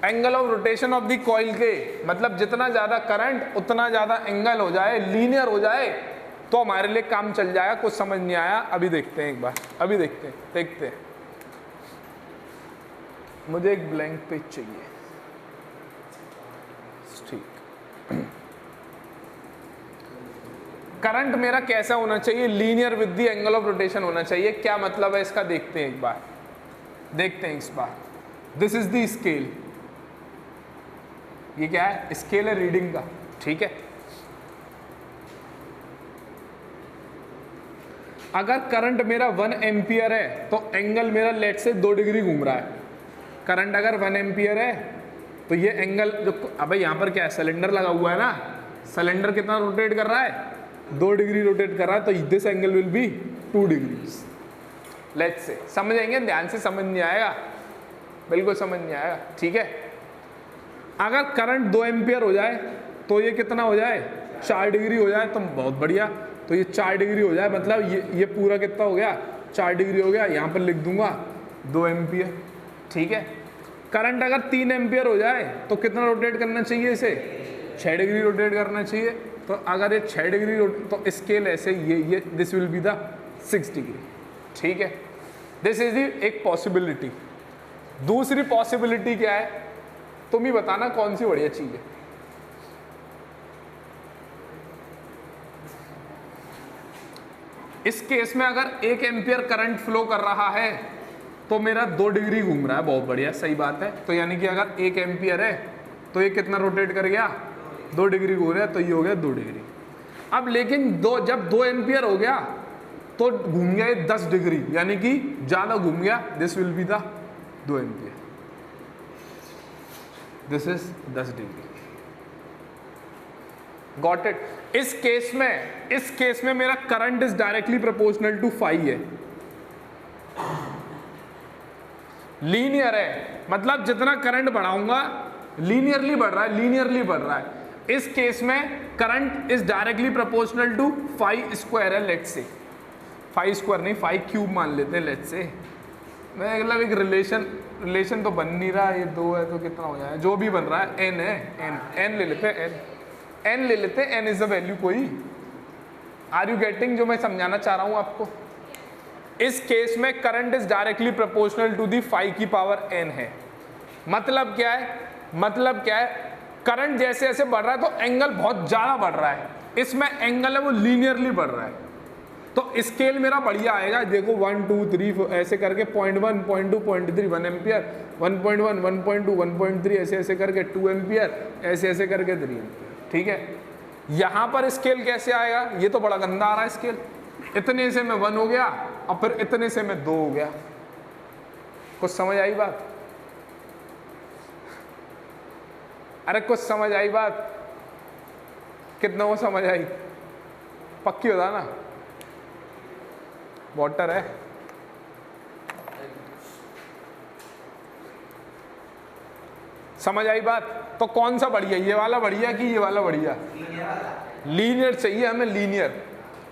angle of rotation of the coil के, मतलब जितना ज़्यादा करंट उतना ज़्यादा एंगल हो जाए, लीनियर हो जाए, तो हमारे लिए काम चल जाएगा। कुछ समझ नहीं आया, अभी देखते हैं एक बार, अभी देखते हैं। मुझे एक ब्लैंक पेज चाहिए, ठीक। करंट मेरा कैसा होना चाहिए, linear with the angle of rotation होना चाहिए। क्या मतलब है इसका, देखते हैं एक बार, देखते हैं इस बार। दिस इज द स्केल, ये क्या है, स्केल है रीडिंग का, ठीक है। अगर करंट मेरा 1 एम्पियर है तो एंगल मेरा लेट से 2 डिग्री घूम रहा है। करंट अगर 1 एम्पियर है तो ये एंगल जो, अब यहाँ पर क्या है, सिलेंडर लगा हुआ है ना, सिलेंडर कितना रोटेट कर रहा है, 2 डिग्री रोटेट कर रहा है, तो this angle will be 2 degrees. Let's say, समझेंगे, ध्यान से समझ नहीं आएगा, बिल्कुल समझ नहीं आएगा, ठीक है। अगर करंट 2 एम्पियर हो जाए तो ये कितना हो जाए, 4 डिग्री हो जाए, तो बहुत बढ़िया, तो ये 4 डिग्री हो जाए, मतलब ये पूरा कितना हो गया, 4 डिग्री हो गया। यहाँ पर लिख दूंगा 2 एम्पियर, ठीक है। करंट अगर 3 एम्पियर हो जाए तो कितना रोटेट करना चाहिए इसे, 6 डिग्री रोटेट करना चाहिए। तो अगर ये 6 डिग्री तो स्केल ऐसे ये this will be the 6 degree, ठीक है। दिस इज दी एक पॉसिबिलिटी। दूसरी पॉसिबिलिटी क्या है, तुम ही बताना कौन सी बढ़िया चीज है। इस केस में अगर 1 एम्पियर करंट फ्लो कर रहा है तो मेरा 2 डिग्री घूम रहा है, बहुत बढ़िया, सही बात है। तो यानी कि अगर 1 एम्पियर है तो ये कितना रोटेट कर गया, 2 डिग्री घूम रहा है, तो ये हो गया 2 डिग्री। अब लेकिन जब 2 एम्पियर हो गया तो घूम गया 10 डिग्री, यानी कि ज्यादा घूम गया, this will be the 2 ampere, this is 10 degree. Got it. इस केस में मेरा current is directly proportional to phi है, लीनियर है, मतलब जितना करंट बढ़ाऊंगा लीनियरली बढ़ रहा है, इस केस में current is directly proportional to phi square है, लेट्स से, फाई स्क्वायर नहीं, फाई क्यूब मान लेते हैं, लेट्स से। मैं मतलब एक रिलेशन तो बन नहीं रहा, ये 2 है तो कितना हो जाए, जो भी बन रहा है, n है, n ले लेते हैं, n ले लेते हैं, n इज द वैल्यू कोई। आर यू गेटिंग जो मैं समझाना चाह रहा हूं आपको। इस केस में current is directly proportional to the phi की पावर n है। मतलब क्या है, करंट जैसे जैसे बढ़ रहा है तो एंगल बहुत ज्यादा बढ़ रहा है, इसमें एंगल है वो लीनियरली बढ़ रहा है, तो स्केल मेरा बढ़िया आएगा। देखो 1 2 3 ऐसे करके 0.1 0.2 0.3 1 एम्पियर, 1.1 1.2 1.3 ऐसे ऐसे करके 2 एम्पियर, ऐसे ऐसे करके 3 एम्पियर, ठीक है। यहाँ पर स्केल कैसे आएगा, ये तो बड़ा गंदा आ रहा है स्केल, इतने से में 1 हो गया और फिर इतने से में 2 हो गया। कुछ समझ आई बात, अरे कुछ समझ आई बात, कितना वो समझ आई, पक्की होता ना, वाटर है। समझ आई बात। तो कौन सा बढ़िया, ये वाला बढ़िया कि ये वाला बढ़िया, लीनियर चाहिए हमें,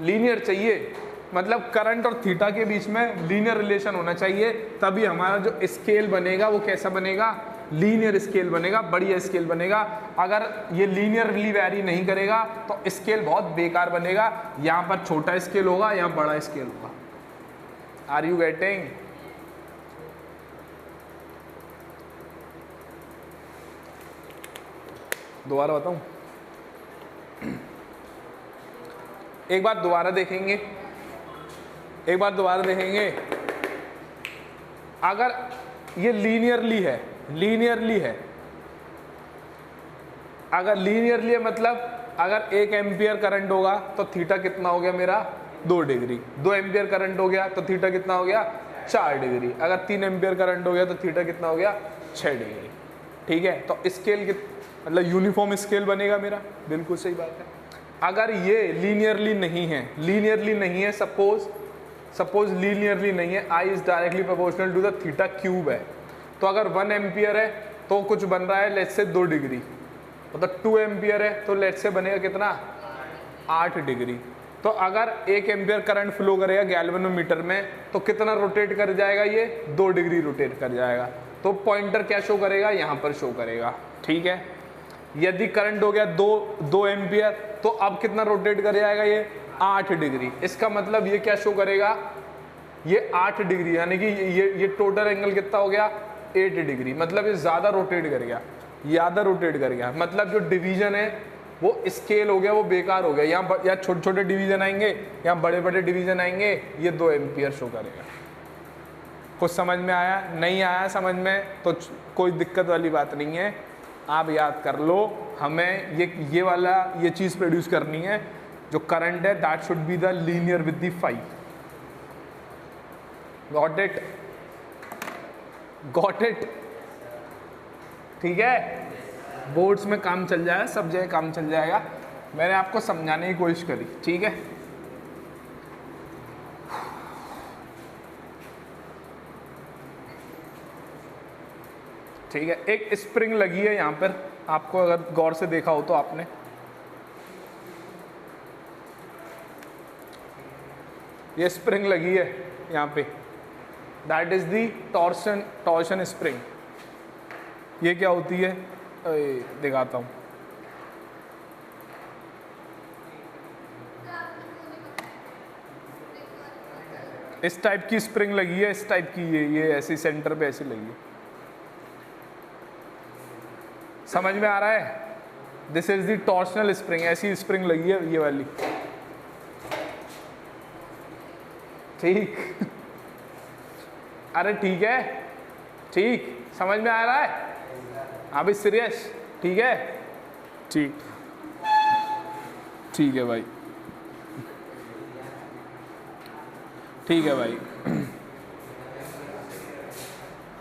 लीनियर चाहिए, मतलब करंट और थीटा के बीच में लीनियर रिलेशन होना चाहिए, तभी हमारा जो स्केल बनेगा वो कैसा बनेगा, लीनियर स्केल बनेगा, बढ़िया स्केल बनेगा। अगर ये लीनियरली वैरी नहीं करेगा तो स्केल बहुत बेकार बनेगा, यहाँ पर छोटा स्केल होगा, यहाँ बड़ा स्केल होगा। Are you getting? दोबारा बताऊं, एक बार दोबारा देखेंगे, एक बार दोबारा देखेंगे। अगर ये लीनियरली है, अगर लीनियरली है मतलब अगर 1 एम्पियर करंट होगा तो थीटा कितना हो गया मेरा, 2 डिग्री। 2 एम्पियर करंट हो गया तो थीटा कितना हो गया, 4 डिग्री। अगर 3 एम्पियर करंट हो गया तो थीटा कितना हो गया, 6 डिग्री। ठीक है, तो स्केल मतलब यूनिफॉर्म स्केल बनेगा मेरा, बिल्कुल सही बात है। अगर ये लीनियरली नहीं है, सपोज लीनियरली नहीं है, I is directly proportional to the theta cube है, तो अगर 1 एम्पियर है तो कुछ बन रहा है लेट्स से 2 डिग्री, मतलब 2 एम्पियर है तो लेट्स से बनेगा कितना, 8 डिग्री। तो अगर 1 एम्पियर करंट फ्लो करेगा गैल्वेनोमीटर में तो कितना रोटेट कर जाएगा, ये 2 डिग्री रोटेट कर जाएगा। तो पॉइंटर क्या शो करेगा, यहाँ पर शो करेगा। ठीक है, यदि करंट हो गया 2 एम्पियर तो अब कितना रोटेट कर जाएगा, ये 8 डिग्री। इसका मतलब ये क्या शो करेगा, ये 8 डिग्री, यानी कि ये टोटल एंगल कितना हो गया, 8 डिग्री। मतलब ये ज़्यादा रोटेट कर गया, मतलब जो डिवीजन है वो स्केल हो गया, वो बेकार हो गया। यहाँ छोटे छोटे डिवीजन आएंगे, यहाँ बड़े बड़े डिवीजन आएंगे, ये 2 एम्पियर शो करेगा। कुछ समझ में आया? नहीं आया समझ में तो कोई दिक्कत वाली बात नहीं है, आप याद कर लो। हमें ये चीज़ प्रोड्यूस करनी है, जो करंट है that should be the linear with the phi. Got it? ठीक है, बोर्ड्स में काम चल जाएगा, सब जगह काम चल जाएगा। मैंने आपको समझाने की कोशिश करी, ठीक है। ठीक है, एक स्प्रिंग लगी है यहाँ पर, आपको अगर गौर से देखा हो तो आपने, ये स्प्रिंग लगी है यहाँ पे, that is the torsion spring. ये क्या होती है, दिखाता हूँ। इस टाइप की स्प्रिंग लगी है, इस टाइप की, ये ऐसी सेंटर पे ऐसी लगी है। समझ में आ रहा है? This is the torsional spring, ऐसी स्प्रिंग लगी है ये वाली। ठीक अरे ठीक है, ठीक समझ में आ रहा है? अभी सीरियस? ठीक है, ठीक है भाई, ठीक है भाई।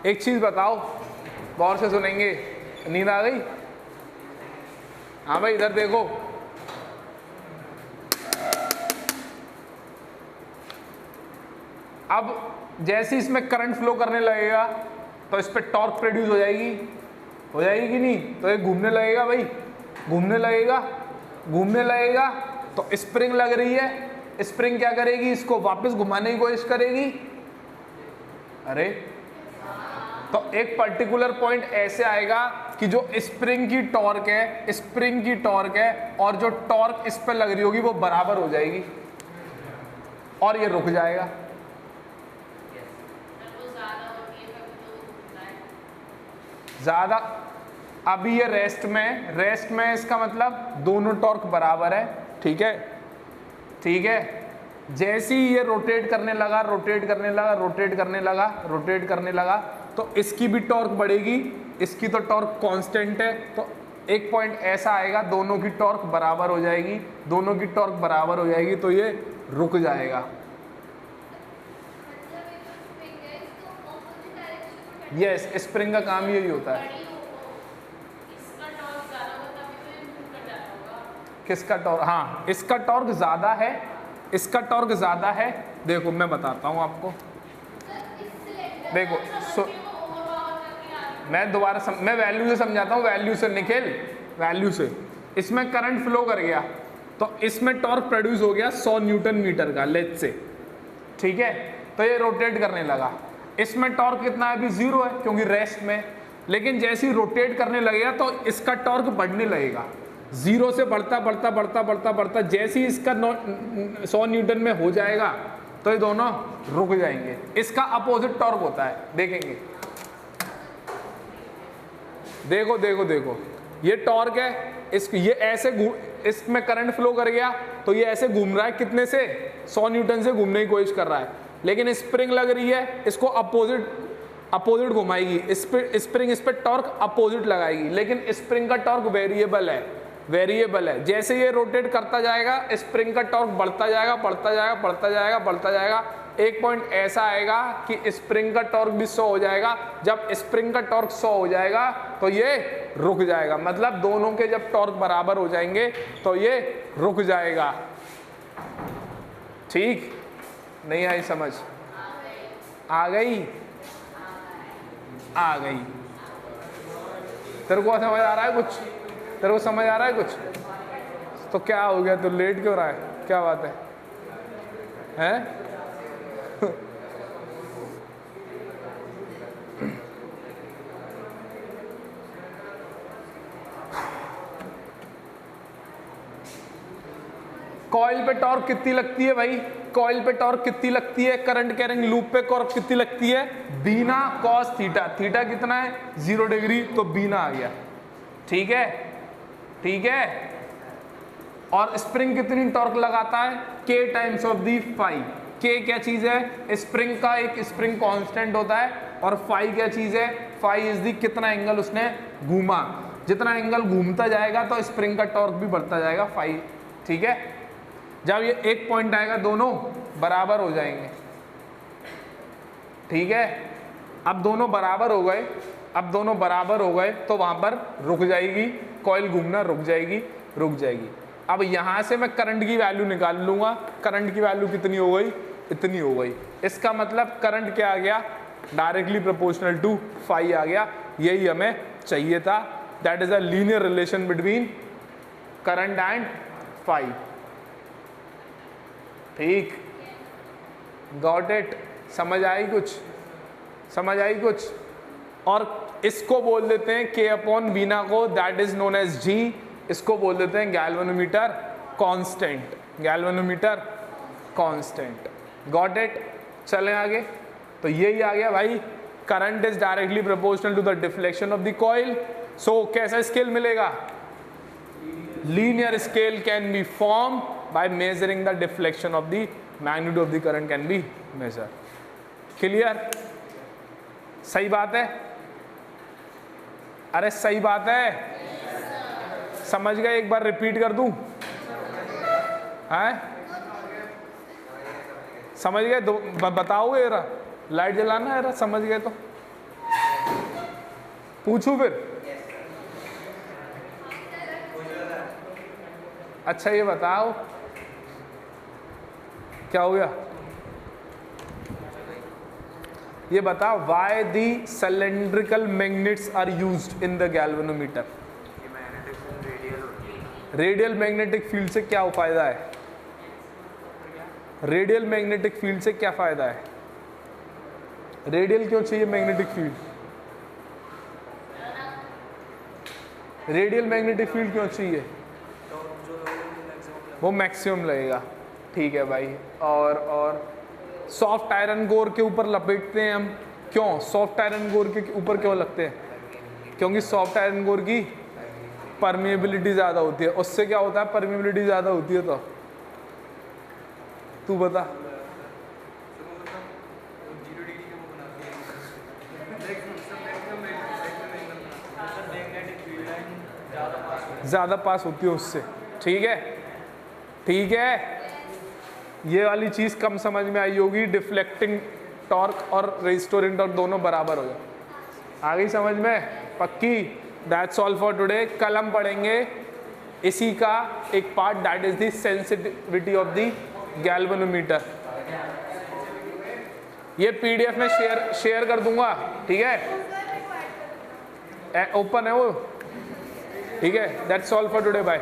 एक चीज बताओ, गौर से सुनेंगे। नींद आ गई? हाँ भाई, इधर देखो। अब जैसे इसमें करंट फ्लो करने लगेगा तो इस पर टॉर्क प्रोड्यूस हो जाएगी कि नहीं? तो ये घूमने लगेगा भाई, घूमने लगेगा तो स्प्रिंग लग रही है। स्प्रिंग क्या करेगी, इसको वापस घुमाने की कोशिश करेगी। अरे तो एक पर्टिकुलर पॉइंट ऐसे आएगा कि जो स्प्रिंग की टॉर्क है और जो टॉर्क इस पर लग रही होगी वो बराबर हो जाएगी और ये रुक जाएगा। ज्यादा अभी ये रेस्ट में इसका मतलब दोनों टॉर्क बराबर है। ठीक है, जैसे ही ये रोटेट करने लगा तो इसकी भी टॉर्क बढ़ेगी, इसकी तो टॉर्क कांस्टेंट है। तो एक पॉइंट ऐसा आएगा, दोनों की टॉर्क बराबर हो जाएगी, तो ये रुक जाएगा। यस, स्प्रिंग का काम यही होता है। किसका टॉर्क? हाँ, इसका टॉर्क ज़्यादा है। देखो मैं बताता हूँ आपको, देखो मैं दोबारा मैं वैल्यू से समझाता हूँ। वैल्यू से निखिल, इसमें करंट फ्लो कर गया, तो इसमें टॉर्क प्रोड्यूस हो गया 100 न्यूटन मीटर का, लेट्स से, ठीक है। तो ये रोटेट करने लगा, इसमें टॉर्क कितना है, अभी 0 है क्योंकि रेस्ट में, लेकिन जैसे ही रोटेट करने लगेगा तो इसका टॉर्क बढ़ने लगेगा, 0 से बढ़ता बढ़ता बढ़ता बढ़ता बढ़ता, जैसे ही इसका 100 न्यूटन में हो जाएगा तो ये दोनों रुक जाएंगे। इसका अपोजिट टॉर्क होता है, देखेंगे, देखो देखो देखो, ये टॉर्क है, ये ऐसे इसमें करंट फ्लो कर गया तो ये ऐसे घूम रहा है, कितने से, 100 न्यूटन से घूमने की कोशिश कर रहा है, लेकिन स्प्रिंग लग रही है, इसको अपोजिट घुमाएगी, स्प्रिंग इस पे टॉर्क अपोजिट लगाएगी, लेकिन स्प्रिंग का टॉर्क वेरिएबल है, जैसे ये रोटेट करता जाएगा स्प्रिंग का टॉर्क बढ़ता जाएगा बढ़ता जाएगा बढ़ता जाएगा बढ़ता जाएगा, एक पॉइंट ऐसा आएगा कि स्प्रिंग का टॉर्क भी 100 हो जाएगा। जब स्प्रिंग का टॉर्क 100 हो जाएगा तो ये रुक जाएगा, मतलब दोनों के जब टॉर्क बराबर हो जाएंगे तो ये रुक जाएगा। ठीक, नहीं आई समझ, आ गई, आ गई, तेरे को समझ आ रहा है कुछ, तेरे को समझ आ रहा है कुछ, तो क्या हो गया, तो लेट क्यों रहा है, क्या बात है, हैं? कॉइल पे टॉर्क कितनी लगती है भाई, कॉइल पे टॉर्क कितनी लगती है, करंट कैरिंग लूप पे टॉर्क कितनी लगती है, बीना कॉस थीटा, थीटा कितना है 0 डिग्री, तो बीना आ गया, ठीक है, ठीक है। और स्प्रिंग कितनी टॉर्क लगाता है, k times of the phi, k क्या चीज है, स्प्रिंग का एक स्प्रिंग कांस्टेंट होता है, और फाई क्या चीज है, फाई इज दी कितना एंगल उसने घूमा, जितना एंगल घूमता जाएगा तो स्प्रिंग का टॉर्क भी बढ़ता जाएगा, फाई, ठीक है। जब ये एक पॉइंट आएगा दोनों बराबर हो जाएंगे, ठीक है। अब दोनों बराबर हो गए, अब दोनों बराबर हो गए तो वहां पर रुक जाएगी कॉइल, घूमना रुक जाएगी, रुक जाएगी। अब यहां से मैं करंट की वैल्यू निकाल लूंगा, करंट की वैल्यू कितनी हो गई, इतनी हो गई, इसका मतलब करंट क्या आ गया, डायरेक्टली प्रोपोर्शनल टू फाई आ गया, यही हमें चाहिए था। That is a linear relation between current and phi, ठीक, गॉट इट, समझ आई कुछ, समझ आई कुछ। और इसको बोल देते हैं k अपॉन बीना को, that is known as g, इसको बोल देते हैं galvanometer constant, galvanometer constant, got it. चलें आगे, तो यही आ गया भाई, current is directly proportional to the deflection of the coil. So कैसा स्केल मिलेगा, linear scale can be form by measuring the deflection of the magnitude of the current can be measured. Clear? सही बात है, अरे सही बात है, समझ गए, एक बार रिपीट कर दूं, हैं, समझ गए, बताओगे जरा, लाइट जलाना है, समझ गए तो पूछूं फिर, अच्छा ये बताओ क्या हो गया, ये बताओ, why the cylindrical magnets are used in the galvanometer. Radial magnetic field से क्या फायदा है, रेडियल मैग्नेटिक फील्ड से क्या फायदा है, रेडियल क्यों चाहिए magnetic field, radial magnetic field क्यों चाहिए, वो मैक्सिमम लगेगा, ठीक है भाई। और सॉफ्ट आयरन कोर के ऊपर लपेटते हैं हम, क्यों सॉफ्ट आयरन कोर के ऊपर क्यों लगते हैं, क्योंकि सॉफ्ट आयरन कोर की परमिएबिलिटी ज़्यादा होती है, उससे क्या होता है, परमिएबिलिटी ज़्यादा होती है, तो तू बता, ज़्यादा पास होती है उससे, ठीक है, ठीक है। ये वाली चीज़ कम समझ में आई होगी, डिफ्लेक्टिंग टॉर्क और रेस्टोरिंग टॉर्क दोनों बराबर हो जाए, आ गई समझ में, पक्की। That's all for today. कल हम पढ़ेंगे इसी का एक part, that is the sensitivity of the galvanometer. ये पीडीएफ में शेयर कर दूंगा, ठीक है, ओपन है वो, ठीक है। That's all for today, bye.